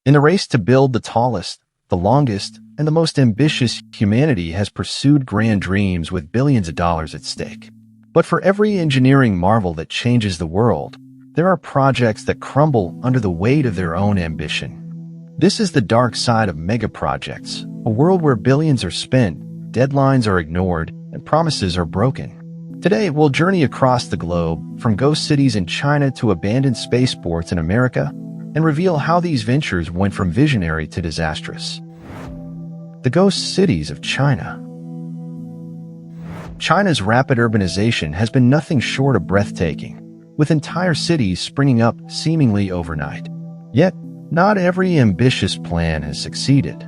In the race to build the tallest, the longest, and the most ambitious, humanity has pursued grand dreams with billions of dollars at stake. But for every engineering marvel that changes the world, there are projects that crumble under the weight of their own ambition. This is the dark side of megaprojects, a world where billions are spent, deadlines are ignored, and promises are broken. Today, we'll journey across the globe, from ghost cities in China to abandoned spaceports in America, and reveal how these ventures went from visionary to disastrous. The ghost cities of China. China's rapid urbanization has been nothing short of breathtaking, with entire cities springing up seemingly overnight. Yet, not every ambitious plan has succeeded.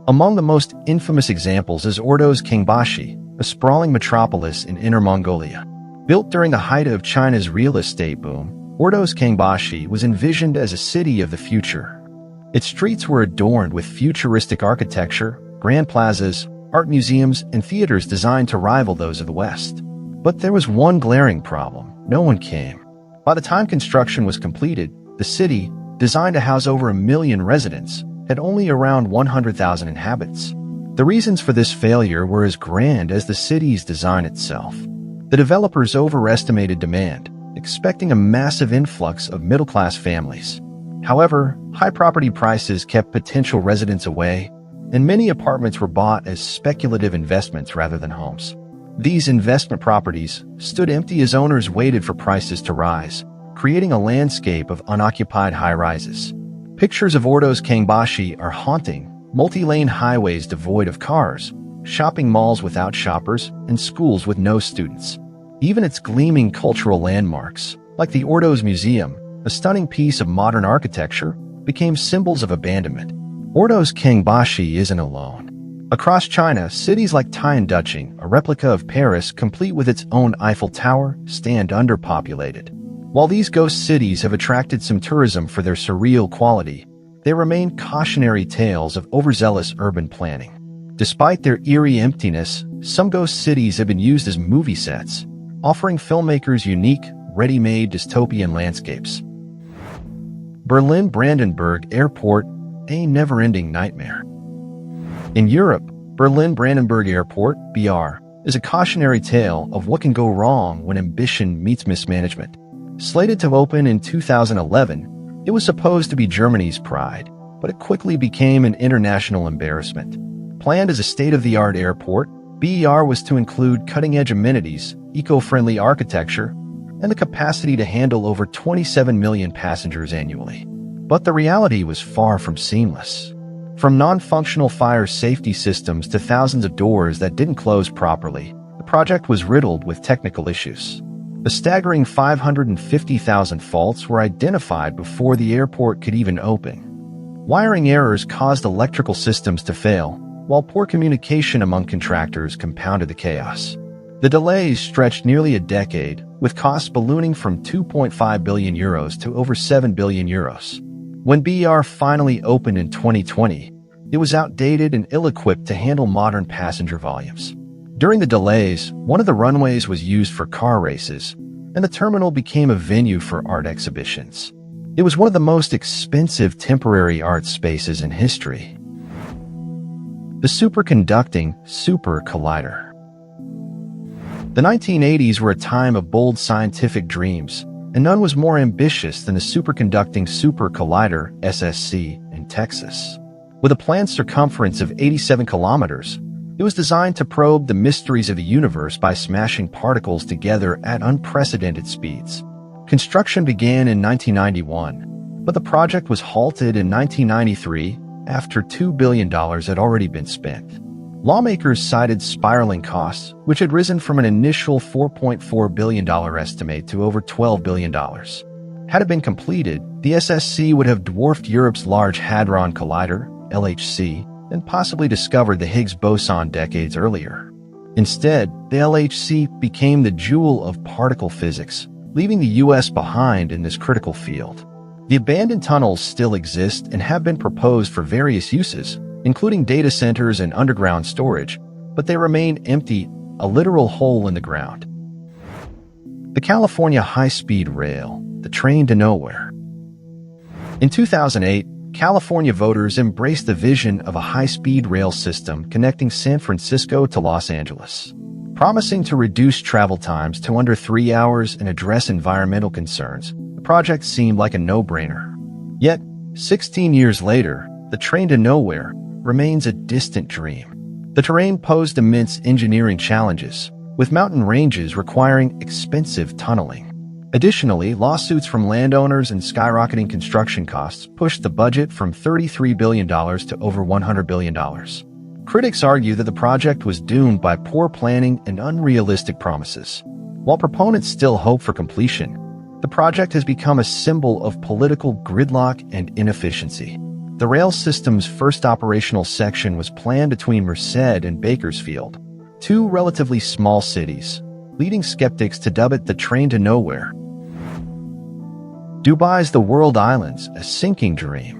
Among the most infamous examples is Ordo's Kangbashi, a sprawling metropolis in Inner Mongolia. Built during the height of China's real estate boom, Ordo's Kangbashi was envisioned as a city of the future. Its streets were adorned with futuristic architecture, grand plazas, art museums, and theaters designed to rival those of the West. But there was one glaring problem: no one came. By the time construction was completed, the city, designed to house over 1 million residents, had only around 100,000 inhabitants. The reasons for this failure were as grand as the city's design itself. The developers overestimated demand, expecting a massive influx of middle-class families. However, high property prices kept potential residents away, and many apartments were bought as speculative investments rather than homes. These investment properties stood empty as owners waited for prices to rise, creating a landscape of unoccupied high-rises. Pictures of Ordo's Kangbashi are haunting: multi-lane highways devoid of cars, shopping malls without shoppers, and schools with no students. Even its gleaming cultural landmarks, like the Ordo's Museum, a stunning piece of modern architecture, became symbols of abandonment. Ordo's Kangbashi isn't alone. Across China, cities like Tianduching, a replica of Paris complete with its own Eiffel Tower, stand underpopulated. While these ghost cities have attracted some tourism for their surreal quality, they remain cautionary tales of overzealous urban planning. Despite their eerie emptiness, some ghost cities have been used as movie sets, offering filmmakers unique, ready-made dystopian landscapes. Berlin-Brandenburg Airport, a never-ending nightmare. In Europe, Berlin-Brandenburg Airport, BR, is a cautionary tale of what can go wrong when ambition meets mismanagement. Slated to open in 2011, it was supposed to be Germany's pride, but it quickly became an international embarrassment. Planned as a state-of-the-art airport, BER was to include cutting-edge amenities, eco-friendly architecture, and the capacity to handle over 27 million passengers annually. But the reality was far from seamless. From non-functional fire safety systems to thousands of doors that didn't close properly, the project was riddled with technical issues. A staggering 550,000 faults were identified before the airport could even open. Wiring errors caused electrical systems to fail, while poor communication among contractors compounded the chaos. The delays stretched nearly a decade, with costs ballooning from 2.5 billion euros to over 7 billion euros. When BER finally opened in 2020, it was outdated and ill-equipped to handle modern passenger volumes. During the delays, one of the runways was used for car races, and the terminal became a venue for art exhibitions. It was one of the most expensive temporary art spaces in history. The superconducting Super Collider. The 1980s were a time of bold scientific dreams, and none was more ambitious than the superconducting Super Collider, SSC, in Texas. With a planned circumference of 87 kilometers, it was designed to probe the mysteries of the universe by smashing particles together at unprecedented speeds. Construction began in 1991, but the project was halted in 1993 after $2 billion had already been spent. Lawmakers cited spiraling costs, which had risen from an initial $4.4 billion estimate to over $12 billion. Had it been completed, the SSC would have dwarfed Europe's Large Hadron Collider, LHC, and possibly discovered the Higgs boson decades earlier. Instead, the LHC became the jewel of particle physics, leaving the US behind in this critical field. The abandoned tunnels still exist and have been proposed for various uses, including data centers and underground storage, but they remain empty, a literal hole in the ground. The California high-speed rail, the train to nowhere. In 2008, California voters embraced the vision of a high-speed rail system connecting San Francisco to Los Angeles, promising to reduce travel times to under 3 hours and address environmental concerns. The project seemed like a no-brainer. Yet, 16 years later, the train to nowhere remains a distant dream. The terrain posed immense engineering challenges, with mountain ranges requiring expensive tunneling. Additionally, lawsuits from landowners and skyrocketing construction costs pushed the budget from $33 billion to over $100 billion. Critics argue that the project was doomed by poor planning and unrealistic promises. While proponents still hope for completion, the project has become a symbol of political gridlock and inefficiency. The rail system's first operational section was planned between Merced and Bakersfield, two relatively small cities, leading skeptics to dub it the train to nowhere. Dubai's The World Islands, a sinking dream.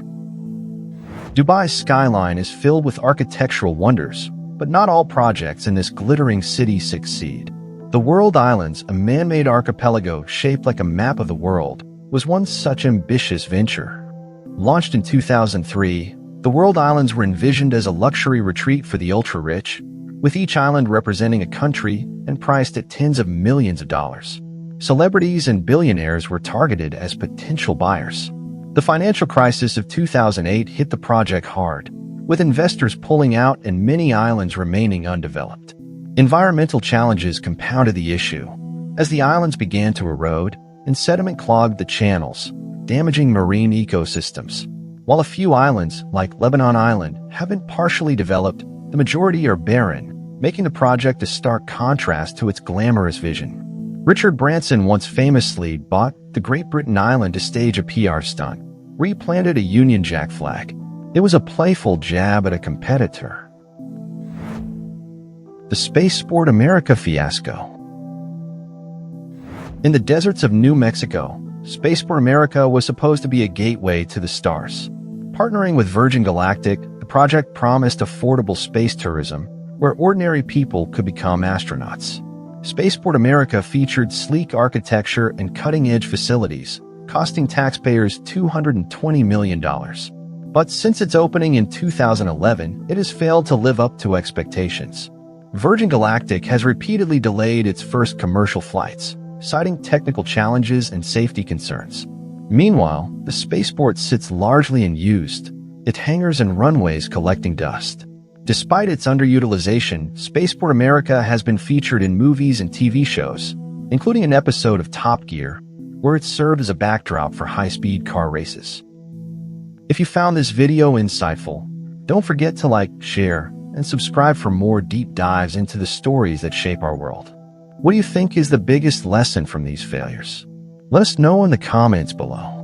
Dubai's skyline is filled with architectural wonders, but not all projects in this glittering city succeed. The World Islands, a man-made archipelago shaped like a map of the world, was one such ambitious venture. Launched in 2003, the World Islands were envisioned as a luxury retreat for the ultra-rich, with each island representing a country and priced at tens of millions of dollars. Celebrities and billionaires were targeted as potential buyers. The financial crisis of 2008 hit the project hard, with investors pulling out and many islands remaining undeveloped. Environmental challenges compounded the issue, as the islands began to erode and sediment clogged the channels, damaging marine ecosystems. While a few islands, like Lebanon Island, have been partially developed, the majority are barren, making the project a stark contrast to its glamorous vision. Richard Branson once famously bought the Great Britain Island to stage a PR stunt, where he planted a Union Jack flag. It was a playful jab at a competitor. The Spaceport America fiasco. In the deserts of New Mexico, Spaceport America was supposed to be a gateway to the stars. Partnering with Virgin Galactic, the project promised affordable space tourism, where ordinary people could become astronauts. Spaceport America featured sleek architecture and cutting-edge facilities, costing taxpayers $220 million. But since its opening in 2011, it has failed to live up to expectations. Virgin Galactic has repeatedly delayed its first commercial flights, citing technical challenges and safety concerns. Meanwhile, the spaceport sits largely unused, its hangars and runways collecting dust. Despite its underutilization, Spaceport America has been featured in movies and TV shows, including an episode of Top Gear, where it served as a backdrop for high-speed car races. If you found this video insightful, don't forget to like, share, and subscribe for more deep dives into the stories that shape our world. What do you think is the biggest lesson from these failures? Let us know in the comments below.